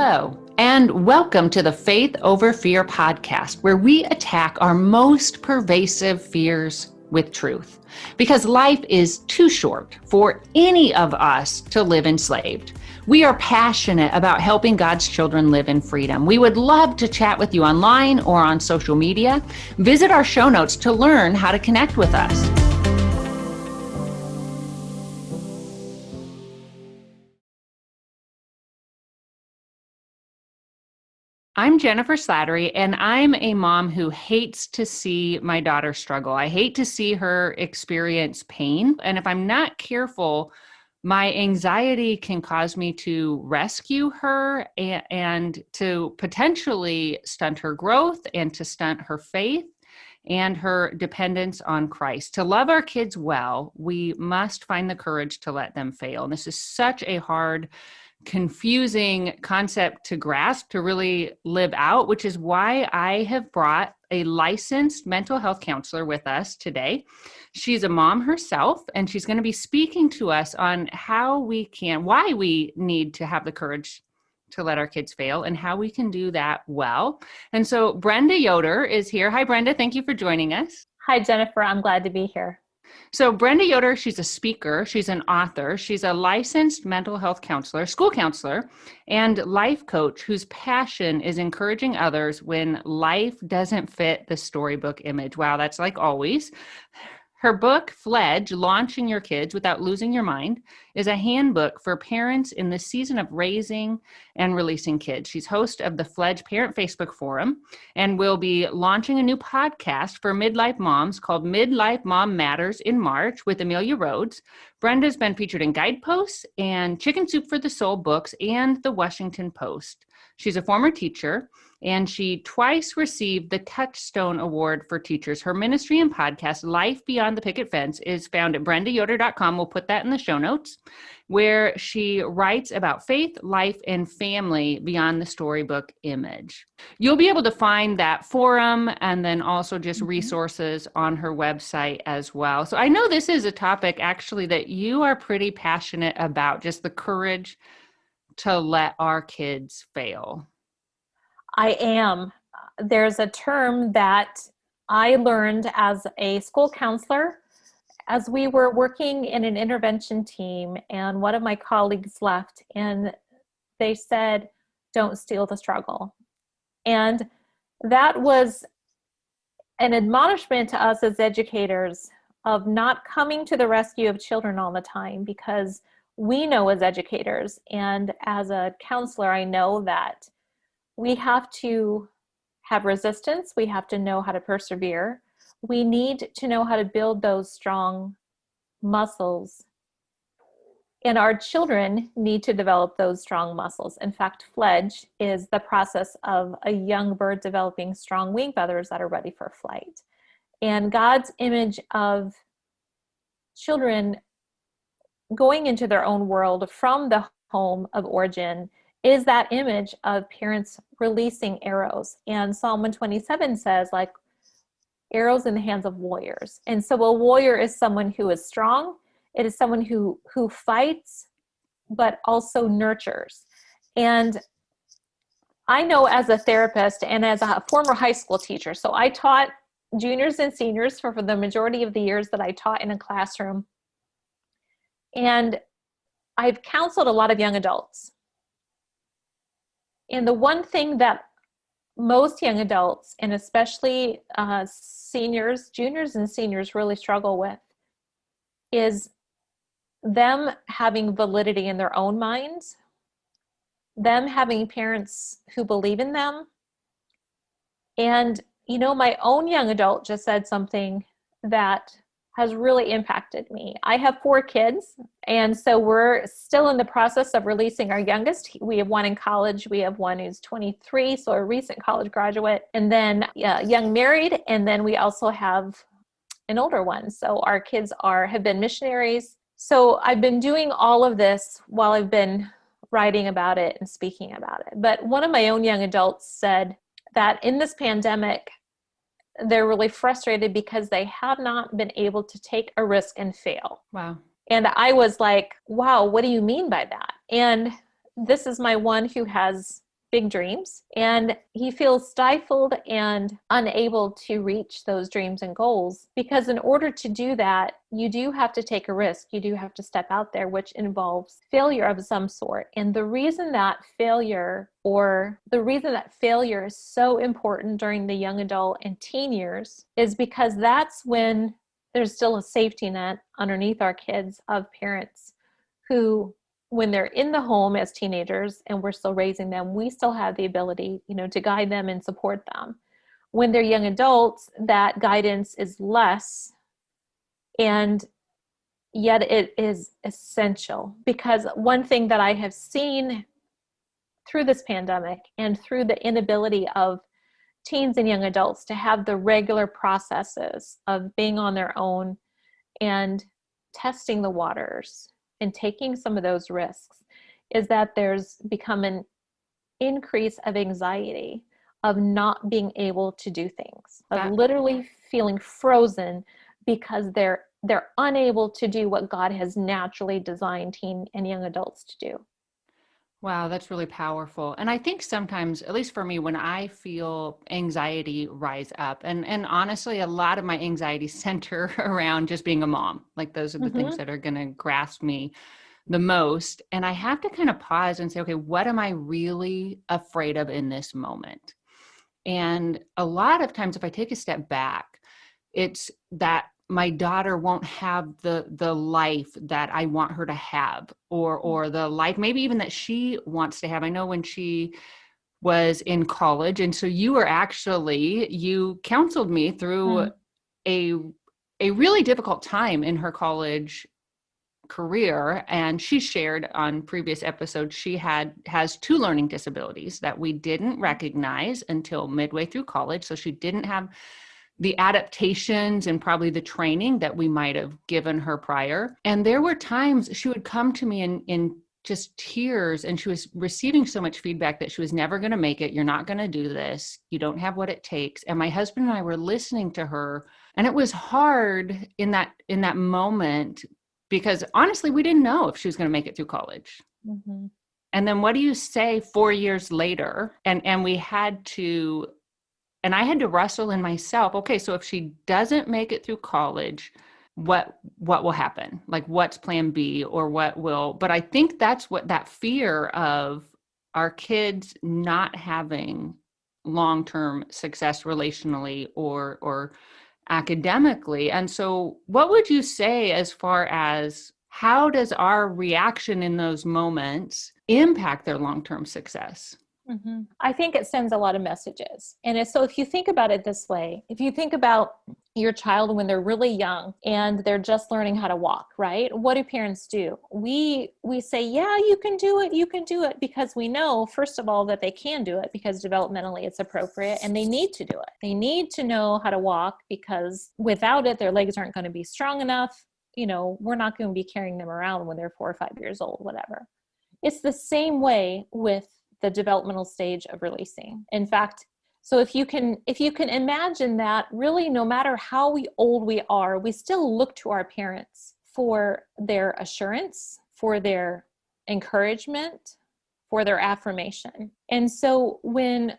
Hello, and welcome to the Faith Over Fear podcast, where we attack our most pervasive fears with truth. Because life is too short for any of us to live enslaved. We are passionate about helping God's children live in freedom. We would love to chat with you online or on social media. Visit our show notes to learn how to connect with us. I'm Jennifer Slattery, and I'm a mom who hates to see my daughter struggle. I hate to see her experience pain. And if I'm not careful, my anxiety can cause me to rescue her and to potentially stunt her growth and to stunt her faith and her dependence on Christ. To love our kids well, we must find the courage to let them fail. And this is such a hard, confusing concept to grasp, to really live out, which is why I have brought a licensed mental health counselor with us today. She's a mom herself, and she's going to be speaking to us on why we need to have the courage to let our kids fail and how we can do that well. And so Brenda Yoder is here. Hi, Brenda. Thank you for joining us. Hi, Jennifer. I'm glad to be here. So Brenda Yoder, she's a speaker, she's an author, she's a licensed mental health counselor, school counselor, and life coach whose passion is encouraging others when life doesn't fit the storybook image. Wow, that's like always. Her book, Fledge, Launching Your Kids Without Losing Your Mind, is a handbook for parents in the season of raising and releasing kids. She's host of the Fledge Parent Facebook Forum and will be launching a new podcast for midlife moms called Midlife Mom Matters in March with Amelia Rhodes. Brenda's been featured in Guideposts and Chicken Soup for the Soul books and the Washington Post. She's a former teacher, and she twice received the Touchstone Award for Teachers. Her ministry and podcast, Life Beyond the Picket Fence, is found at brendayoder.com. We'll put that in the show notes, where she writes about faith, life, and family beyond the storybook image. You'll be able to find that forum and then also just resources on her website as well. So I know this is a topic actually that you are pretty passionate about, just the courage to let our kids fail. I am. There's a term that I learned as a school counselor as we were working in an intervention team, and one of my colleagues left and they said, "Don't steal the struggle." And that was an admonishment to us as educators of not coming to the rescue of children all the time, because we know as educators and as a counselor, I know that we have to have resistance. We have to know how to persevere. We need to know how to build those strong muscles. And our children need to develop those strong muscles. In fact, Fledge is the process of a young bird developing strong wing feathers that are ready for flight. And God's image of children going into their own world from the home of origin is that image of parents releasing arrows. And Psalm 127 says, like, arrows in the hands of warriors. And so a warrior is someone who is strong. It is someone who fights, but also nurtures. And I know as a therapist and as a former high school teacher, so I taught juniors and seniors for the majority of the years that I taught in a classroom. And I've counseled a lot of young adults. And the one thing that most young adults, and especially seniors, juniors and seniors, really struggle with is them having validity in their own minds, them having parents who believe in them. And, you know, my own young adult just said something that has really impacted me. I have 4 kids, and so we're still in the process of releasing our youngest. We have one in college. We have one who's 23, so a recent college graduate, and then young married, and then we also have an older one. So our kids have been missionaries. So I've been doing all of this while I've been writing about it and speaking about it. But one of my own young adults said that in this pandemic, they're really frustrated because they have not been able to take a risk and fail. Wow. And I was like, wow, what do you mean by that? And this is my one who has big dreams, and he feels stifled and unable to reach those dreams and goals, because in order to do that, you do have to take a risk. You do have to step out there, which involves failure of some sort. And the reason that failure is so important during the young adult and teen years is because that's when there's still a safety net underneath our kids of parents who, when they're in the home as teenagers and we're still raising them, we still have the ability, to guide them and support them. When they're young adults, that guidance is less, and yet it is essential, because one thing that I have seen through this pandemic and through the inability of teens and young adults to have the regular processes of being on their own and testing the waters and taking some of those risks is that there's become an increase of anxiety of not being able to do things, of literally feeling frozen because they're unable to do what God has naturally designed teen and young adults to do. Wow, that's really powerful. And I think sometimes, at least for me, when I feel anxiety rise up, and honestly, a lot of my anxiety center around just being a mom. Like those are the things that are going to grasp me the most. And I have to kind of pause and say, okay, what am I really afraid of in this moment? And a lot of times, if I take a step back, it's that my daughter won't have the life that I want her to have, or the life maybe even that she wants to have. I know when she was in college, and so you counseled me through a really difficult time in her college career, and she shared on previous episodes she has 2 learning disabilities that we didn't recognize until midway through college. So she didn't have the adaptations and probably the training that we might have given her prior. And there were times she would come to me in just tears, and she was receiving so much feedback that she was never going to make it. You're not going to do this. You don't have what it takes. And my husband and I were listening to her, and it was hard in that moment, because honestly, we didn't know if she was going to make it through college. Mm-hmm. And then what do you say 4 years later? And we had to, and I had to wrestle in myself. Okay, so if she doesn't make it through college, what will happen? Like, what's plan B, or what will, but I think that's what that fear of our kids not having long-term success relationally or academically. And so what would you say as far as how does our reaction in those moments impact their long-term success? Mm-hmm. I think it sends a lot of messages. And so if you think about it this way, if you think about your child when they're really young and they're just learning how to walk, right? What do parents do? We say, yeah, you can do it, because we know, first of all, that they can do it because developmentally it's appropriate, and they need to do it. They need to know how to walk, because without it, their legs aren't going to be strong enough. We're not going to be carrying them around when they're 4 or 5 years old, whatever. It's the same way with the developmental stage of releasing. In fact, so if you can imagine that, really, no matter how old we are, we still look to our parents for their assurance, for their encouragement, for their affirmation. And so when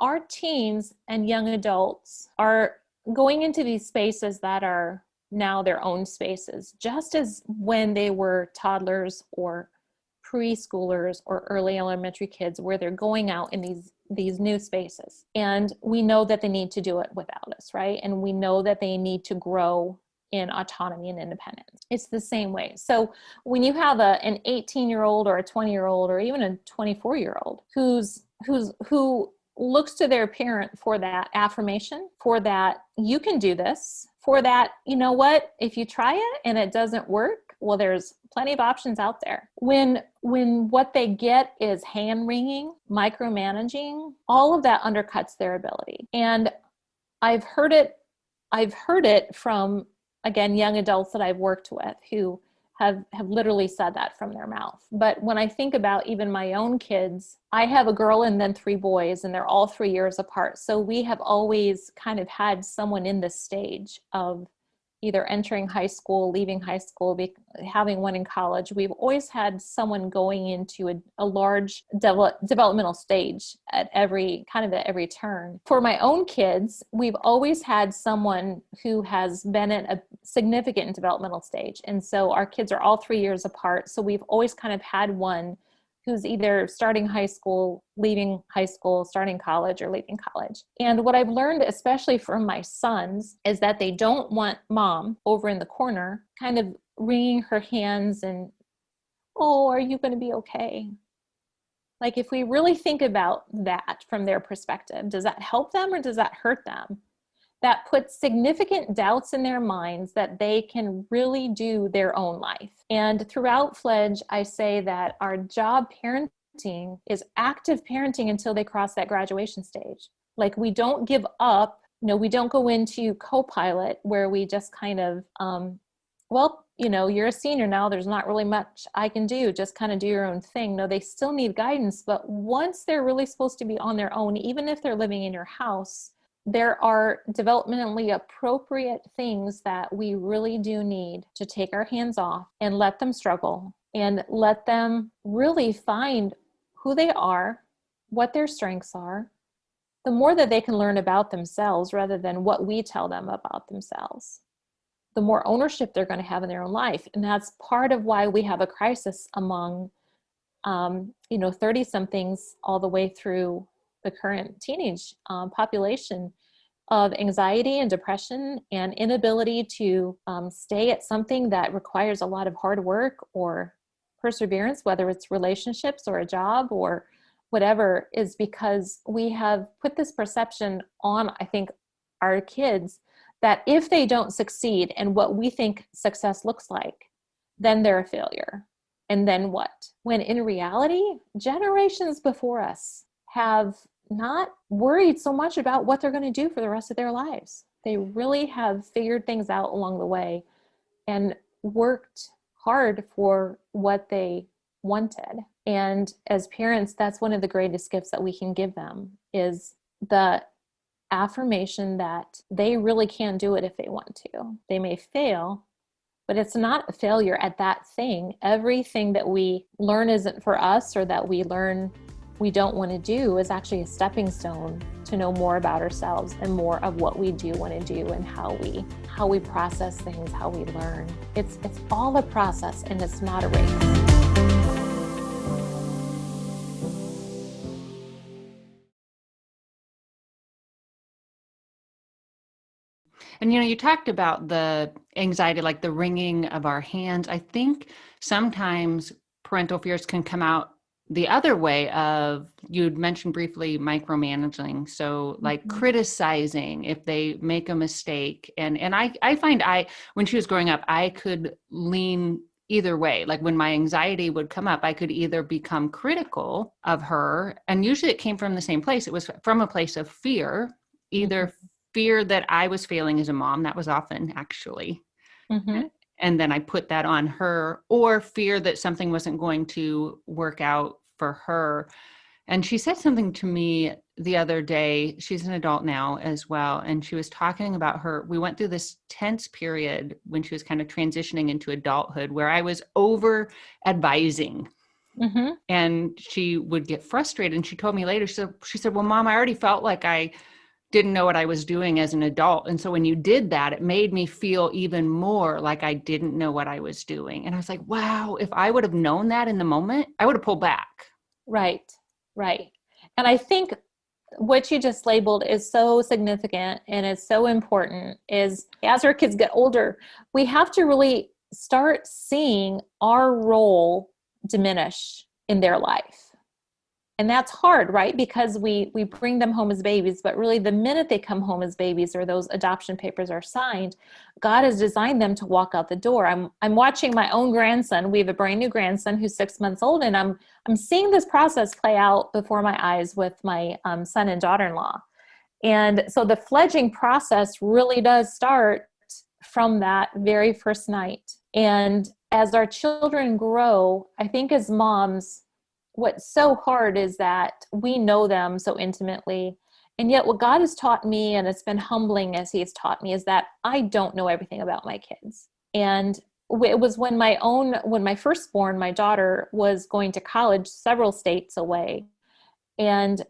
our teens and young adults are going into these spaces that are now their own spaces, just as when they were toddlers or preschoolers or early elementary kids, where they're going out in these new spaces. And we know that they need to do it without us, right? And we know that they need to grow in autonomy and independence. It's the same way. So when you have an 18-year-old or a 20-year-old or even a 24-year-old who looks to their parent for that affirmation, for that you can do this, for that, you know what, if you try it and it doesn't work, well, there's plenty of options out there. When what they get is hand-wringing, micromanaging, all of that undercuts their ability. And I've heard it from, again, young adults that I've worked with who have literally said that from their mouth. But when I think about even my own kids, I have a girl and then 3 boys, and they're all 3 years apart. So we have always kind of had someone in this stage of, either entering high school, leaving high school, having one in college, we've always had someone going into a large developmental stage at every turn. For my own kids, we've always had someone who has been at a significant developmental stage. And so our kids are all 3 years apart. So we've always kind of had one who's either starting high school, leaving high school, starting college, or leaving college. And what I've learned, especially from my sons, is that they don't want mom over in the corner kind of wringing her hands and, oh, are you going to be okay? Like, if we really think about that from their perspective, does that help them or does that hurt them? That puts significant doubts in their minds that they can really do their own life. And throughout Fledge, I say that our job parenting is active parenting until they cross that graduation stage. Like, we don't give up. We don't go into co-pilot where we just kind of, you're a senior now, there's not really much I can do, just kind of do your own thing. No, they still need guidance. But once they're really supposed to be on their own, even if they're living in your house, there are developmentally appropriate things that we really do need to take our hands off and let them struggle and let them really find who they are, what their strengths are, the more that they can learn about themselves rather than what we tell them about themselves, the more ownership they're going to have in their own life. And that's part of why we have a crisis among 30-somethings all the way through the current teenage population, of anxiety and depression and inability to stay at something that requires a lot of hard work or perseverance, whether it's relationships or a job or whatever, is because we have put this perception on, I think, our kids that if they don't succeed in what we think success looks like, then they're a failure. And then what? When in reality, generations before us have not worried so much about what they're going to do for the rest of their lives. They really have figured things out along the way and worked hard for what they wanted. And as parents, that's one of the greatest gifts that we can give them, is the affirmation that they really can do it if they want to. They may fail, but it's not a failure at that thing. Everything that we learn isn't for us, or that we learn we don't want to do, is actually a stepping stone to know more about ourselves and more of what we do want to do and how we process things, how we learn. It's all a process, and it's not a race. And, you talked about the anxiety, like the wringing of our hands. I think sometimes parental fears can come out the other way of, you'd mentioned briefly, micromanaging. So like criticizing if they make a mistake. And I find when she was growing up, I could lean either way. Like when my anxiety would come up, I could either become critical of her, and usually it came from the same place. It was from a place of fear, either fear that I was failing as a mom. That was often actually. And then I put that on her, or fear that something wasn't going to work out for her. And she said something to me the other day. She's an adult now as well. And she was talking about we went through this tense period when she was kind of transitioning into adulthood, where I was over advising. And she would get frustrated. And she told me later, she said, well, Mom, I already felt like I didn't know what I was doing as an adult. And so when you did that, it made me feel even more like I didn't know what I was doing. And I was like, wow, if I would have known that in the moment, I would have pulled back. Right. And I think what you just labeled is so significant, and it's so important, is as our kids get older, we have to really start seeing our role diminish in their life. And that's hard, right? Because we bring them home as babies, but really the minute they come home as babies or those adoption papers are signed, God has designed them to walk out the door. I'm watching my own grandson. We have a brand new grandson who's 6 months old, and I'm seeing this process play out before my eyes with my son and daughter-in-law. And so the fledging process really does start from that very first night. And as our children grow, I think as moms, what's so hard is that we know them so intimately, And yet what God has taught me, and it's been humbling as he's taught me, is that I don't know everything about my kids. And it was when my firstborn, my daughter, was going to college several states away. And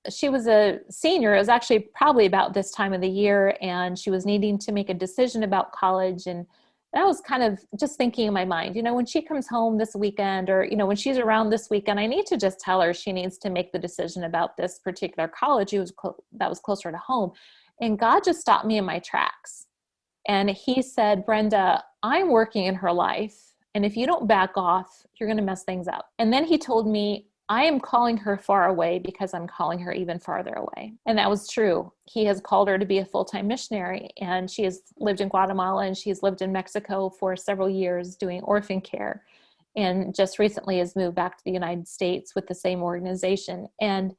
she was a senior. It was actually probably about this time of the year, and she was needing to make a decision about college. And I was kind of just thinking in my mind, when she comes home this weekend, or, when she's around this weekend, I need to just tell her she needs to make the decision about this particular college that was closer to home. And God just stopped me in my tracks. And he said, Brenda, I'm working in her life. And if you don't back off, you're going to mess things up. And then he told me, I am calling her far away because I'm calling her even farther away. And that was true. He has called her to be a full-time missionary, and she has lived in Guatemala and she's lived in Mexico for several years doing orphan care, and just recently has moved back to the United States with the same organization. And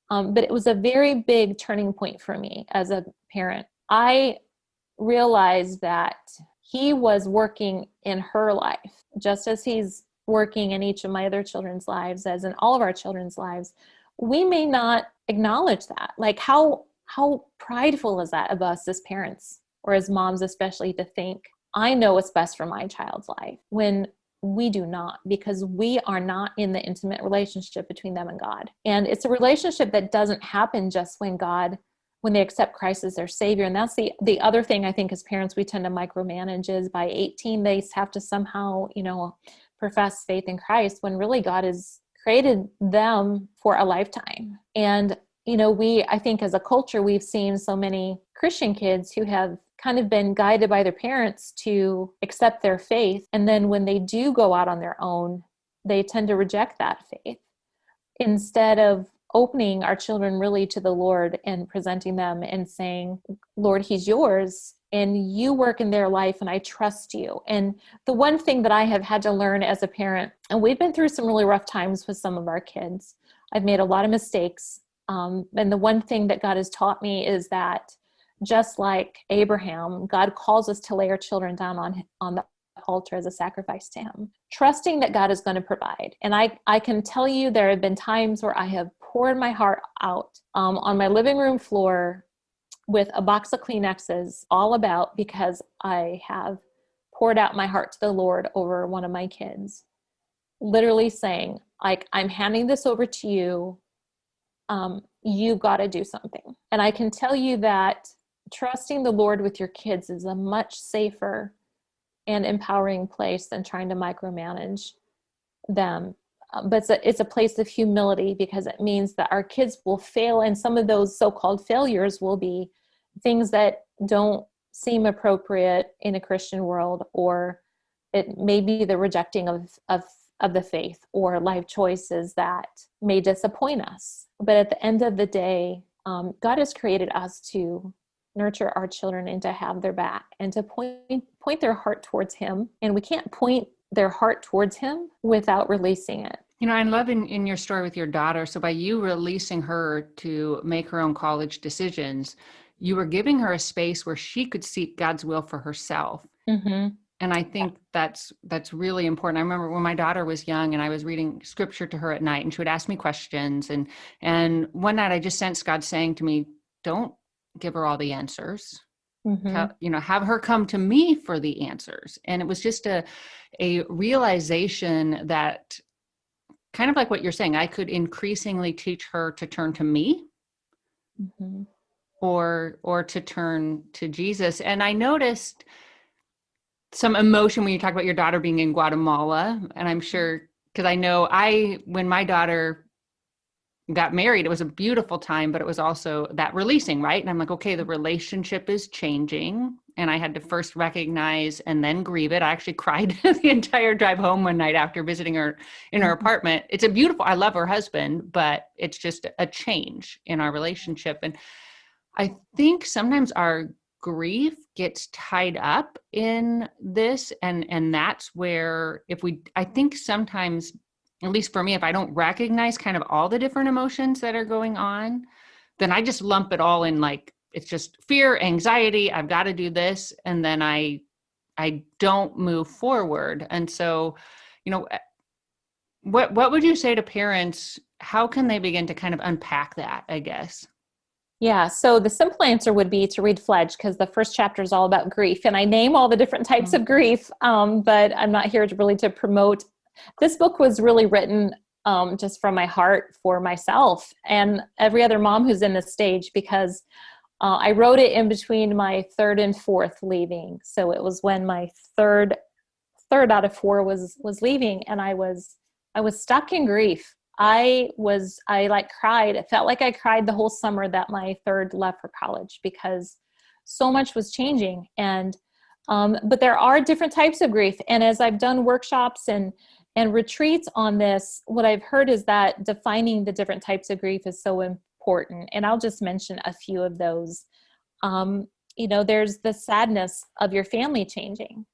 but it was a very big turning point for me as a parent. I realized that he was working in her life, just as he's working in each of my other children's lives, as in all of our children's lives. We may not acknowledge that. Like how prideful is that of us as parents, or as moms especially, to think, I know what's best for my child's life, when we do not, because we are not in the intimate relationship between them and God. And it's a relationship that doesn't happen just when they accept Christ as their Savior. And that's the other thing I think as parents we tend to micromanage, is by 18 they have to somehow, profess faith in Christ, when really God has created them for a lifetime. And, I think as a culture, we've seen so many Christian kids who have kind of been guided by their parents to accept their faith. And then when they do go out on their own, they tend to reject that faith, instead of opening our children really to the Lord and presenting them and saying, Lord, he's yours, and you work in their life, and I trust you. And the one thing that I have had to learn as a parent, and we've been through some really rough times with some of our kids. I've made a lot of mistakes. And the one thing that God has taught me is that, just like Abraham, God calls us to lay our children down on the altar as a sacrifice to him, trusting that God is going to provide. And I can tell you, there have been times where I have poured my heart out on my living room floor with a box of Kleenexes, all about because I have poured out my heart to the Lord over one of my kids, literally saying, like, I'm handing this over to you. You've got to do something. And I can tell you that trusting the Lord with your kids is a much safer and empowering place than trying to micromanage them. But it's a place of humility, because it means that our kids will fail, and some of those so-called failures will be things that don't seem appropriate in a Christian world, or it may be the rejecting of the faith, or life choices that may disappoint us. But at the end of the day, God has created us to nurture our children and to have their back and to point their heart towards him. And we can't point their heart towards him without releasing it. I love in your story with your daughter. So by you releasing her to make her own college decisions, you were giving her a space where she could seek God's will for herself. Mm-hmm. And I think that's really important. I remember when my daughter was young and I was reading scripture to her at night, and she would ask me questions. And one night I just sensed God saying to me, don't give her all the answers. Mm-hmm. Have her come to me for the answers. And it was just a realization that, kind of like what you're saying, I could increasingly teach her to turn to me, mm-hmm. or to turn to Jesus. And I noticed some emotion when you talk about your daughter being in Guatemala. And I'm sure, because I know when my daughter got married, it was a beautiful time, but it was also that releasing, right? And I'm like, okay, the relationship is changing. And I had to first recognize and then grieve it. I actually cried the entire drive home one night after visiting her in her apartment. I love her husband, but it's just a change in our relationship. And I think sometimes our grief gets tied up in this. And that's where I think sometimes, at least for me, if I don't recognize kind of all the different emotions that are going on, then I just lump it all in, like, it's just fear, anxiety, I've got to do this. And then I don't move forward. And so, what would you say to parents? How can they begin to kind of unpack that, I guess? Yeah, so the simple answer would be to read Fledge, because the first chapter is all about grief, and I name all the different types of grief, but I'm not here to really to promote. This book was really written just from my heart for myself and every other mom who's in this stage, because I wrote it in between my third and fourth leaving. So it was when my third out of four was leaving, and I was stuck in grief. I like cried. It felt like I cried the whole summer that my third left for college, because so much was changing. And but there are different types of grief, and as I've done workshops and retreats on this, what I've heard is that defining the different types of grief is so important. And I'll just mention a few of those. There's the sadness of your family changing.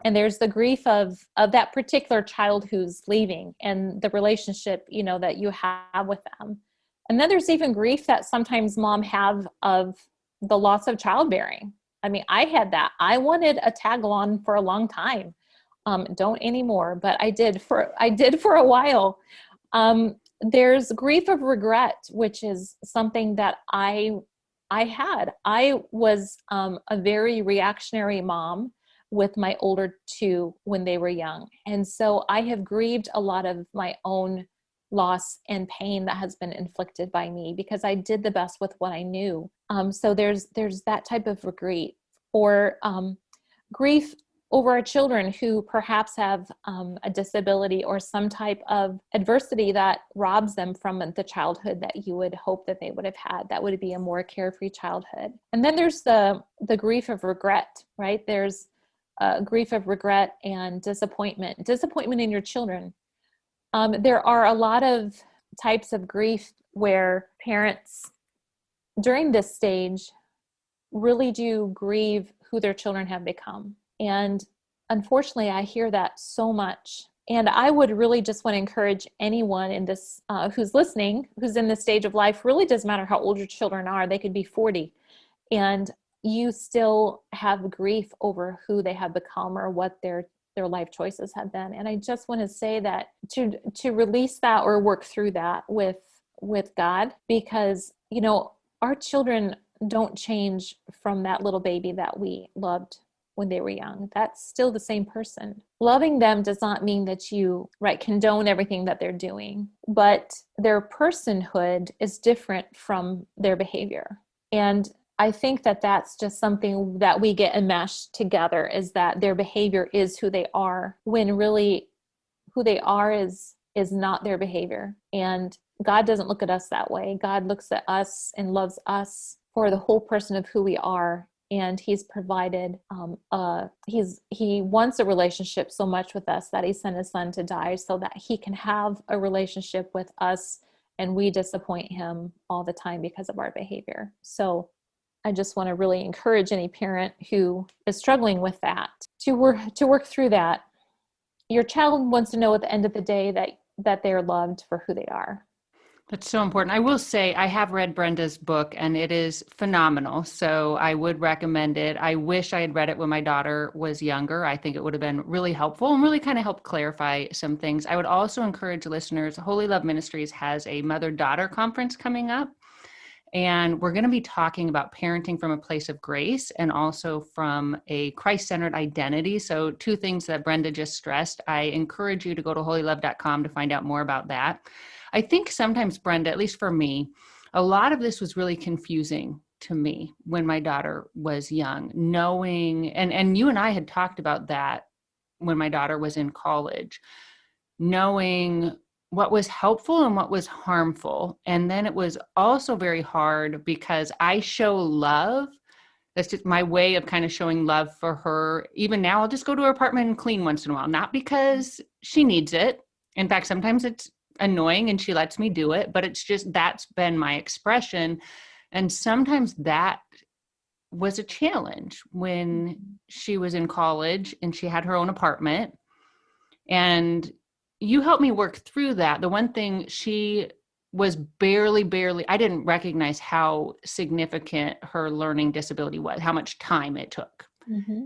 And there's the grief of that particular child who's leaving and the relationship, that you have with them. And then there's even grief that sometimes mom have of the loss of childbearing. I mean, I had that. I wanted a tag-along for a long time. Don't anymore, but I did for a while. There's grief of regret, which is something that I had. I was a very reactionary mom with my older two when they were young. And so I have grieved a lot of my own loss and pain that has been inflicted by me, because I did the best with what I knew. So there's that type of regret, or grief over our children who perhaps have a disability or some type of adversity that robs them from the childhood that you would hope that they would have had. That would be a more carefree childhood. And then there's the grief of regret, right? There's grief of regret and disappointment in your children. There are a lot of types of grief where parents during this stage really do grieve who their children have become. And unfortunately, I hear that so much. And I would really just want to encourage anyone in this who's listening, who's in this stage of life. Really doesn't matter how old your children are. They could be 40. And you still have grief over who they have become or what their life choices have been. And I just want to say that to release that or work through that with God, because, our children don't change from that little baby that we loved when they were young. That's still the same person. Loving them does not mean that you condone everything that they're doing, but their personhood is different from their behavior. And I think that that's just something that we get enmeshed together, is that their behavior is who they are, when really who they are is not their behavior. And God doesn't look at us that way. God looks at us and loves us for the whole person of who we are. And he's provided, he wants a relationship so much with us that he sent his son to die so that he can have a relationship with us, and we disappoint him all the time because of our behavior. So I just want to really encourage any parent who is struggling with that to work through that. Your child wants to know at the end of the day that they're loved for who they are. That's so important. I will say I have read Brenda's book, and it is phenomenal. So I would recommend it. I wish I had read it when my daughter was younger. I think it would have been really helpful and really kind of help clarify some things. I would also encourage listeners, Holy Love Ministries has a mother-daughter conference coming up. And we're going to be talking about parenting from a place of grace and also from a Christ-centered identity. So 2 things that Brenda just stressed. I encourage you to go to holylove.com to find out more about that. I think sometimes, Brenda, at least for me, a lot of this was really confusing to me when my daughter was young, knowing, and you and I had talked about that when my daughter was in college, knowing what was helpful and what was harmful. And then it was also very hard because I show love. That's just my way of kind of showing love for her. Even now, I'll just go to her apartment and clean once in a while, not because she needs it. In fact, sometimes it's annoying and she lets me do it, but it's just, that's been my expression. And sometimes that was a challenge when she was in college and she had her own apartment. And you helped me work through that. The one thing, she was barely, I didn't recognize how significant her learning disability was, how much time it took. Mm-hmm.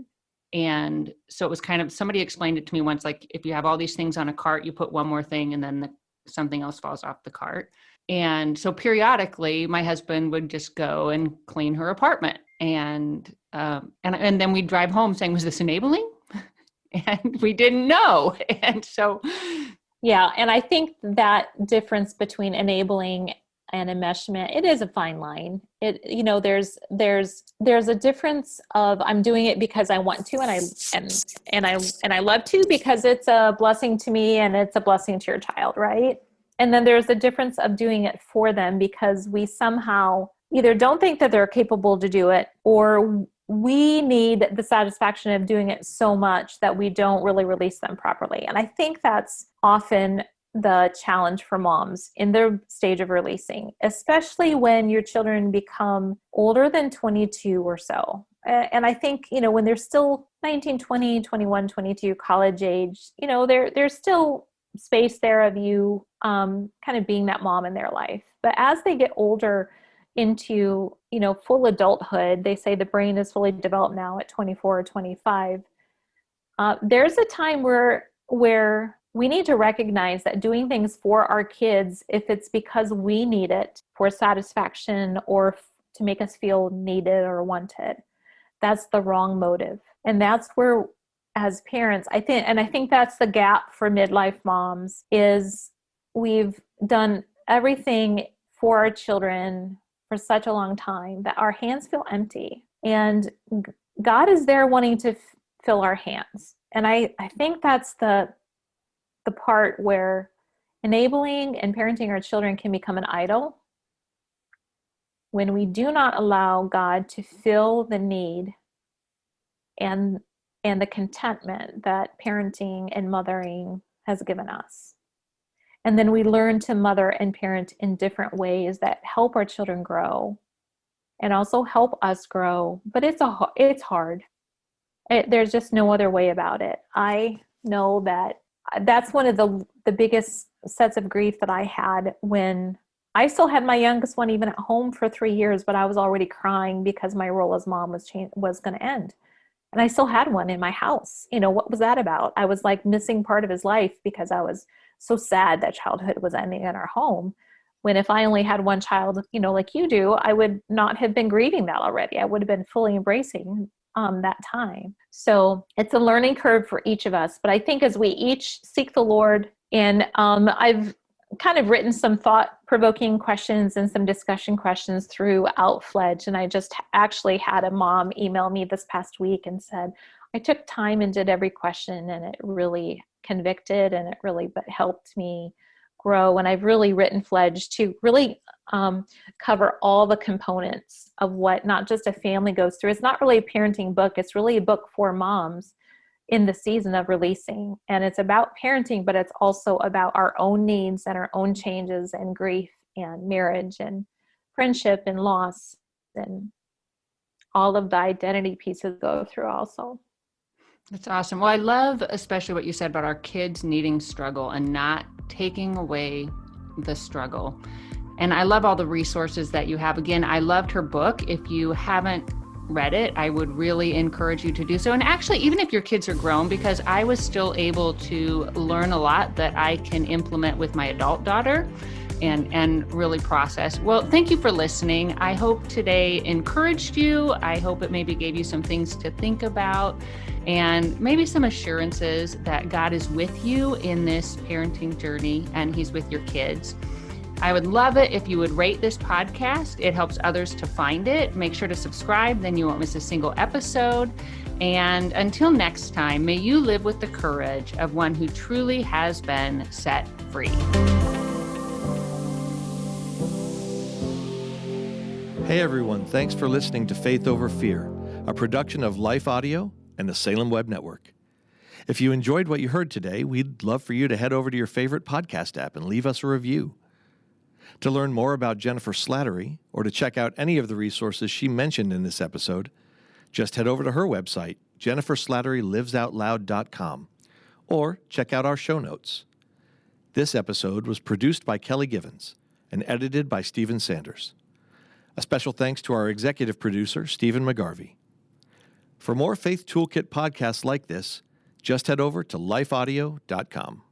And so it was kind of, somebody explained it to me once, like if you have all these things on a cart, you put one more thing and then something else falls off the cart. And so periodically my husband would just go and clean her apartment. And then we'd drive home saying, was this enabling? And we didn't know. And so. Yeah. And I think that difference between enabling and enmeshment, it is a fine line. There's a difference of I'm doing it because I want to, and I love to because it's a blessing to me and it's a blessing to your child, right? And then there's a difference of doing it for them because we somehow either don't think that they're capable to do it, or we need the satisfaction of doing it so much that we don't really release them properly. And I think that's often the challenge for moms in their stage of releasing, especially when your children become older than 22 or so. And I think, when they're still 19, 20, 21, 22, college age, there's still space there of you kind of being that mom in their life. But as they get older into, full adulthood, they say the brain is fully developed now at 24 or 25. There's a time where we need to recognize that doing things for our kids, if it's because we need it for satisfaction or to make us feel needed or wanted, that's the wrong motive. And that's where, as parents, I think that's the gap for midlife moms, is we've done everything for our children for such a long time that our hands feel empty. And God is there wanting to fill our hands. And I think that's the part where enabling and parenting our children can become an idol when we do not allow God to fill the need and the contentment that parenting and mothering has given us. And then we learn to mother and parent in different ways that help our children grow and also help us grow. But it's hard. There's just no other way about it. I know that's one of the biggest sets of grief that I had when I still had my youngest one even at home for 3 years, but I was already crying because my role as mom was going to end. And I still had one in my house. What was that about? I was like missing part of his life because I was so sad that childhood was ending in our home. When if I only had one child, like you do, I would not have been grieving that already. I would have been fully embracing that time. So it's a learning curve for each of us. But I think as we each seek the Lord, and I've kind of written some thought-provoking questions and some discussion questions throughout Fledge. And I just actually had a mom email me this past week and said, I took time and did every question, and it really convicted, and it really helped me grow. And I've really written Fledge to really cover all the components of what not just a family goes through. It's not really a parenting book. It's really a book for moms in the season of releasing. And it's about parenting, but it's also about our own needs and our own changes and grief and marriage and friendship and loss, and all of the identity pieces go through also. That's awesome. Well, I love especially what you said about our kids needing struggle and not taking away the struggle. And I love all the resources that you have. Again, I loved her book. If you haven't read it, I would really encourage you to do so. And actually, even if your kids are grown, because I was still able to learn a lot that I can implement with my adult daughter and really process. Well, thank you for listening. I hope today encouraged you. I hope it maybe gave you some things to think about and maybe some assurances that God is with you in this parenting journey and He's with your kids. I would love it if you would rate this podcast. It helps others to find it. Make sure to subscribe, then you won't miss a single episode. And until next time, may you live with the courage of one who truly has been set free. Hey everyone, thanks for listening to Faith Over Fear, a production of Life Audio and the Salem Web Network. If you enjoyed what you heard today, we'd love for you to head over to your favorite podcast app and leave us a review. To learn more about Jennifer Slattery, or to check out any of the resources she mentioned in this episode, just head over to her website, jenniferslatterylivesoutloud.com, or check out our show notes. This episode was produced by Kelly Givens and edited by Stephen Sanders. A special thanks to our executive producer, Stephen McGarvey. For more Faith Toolkit podcasts like this, just head over to lifeaudio.com.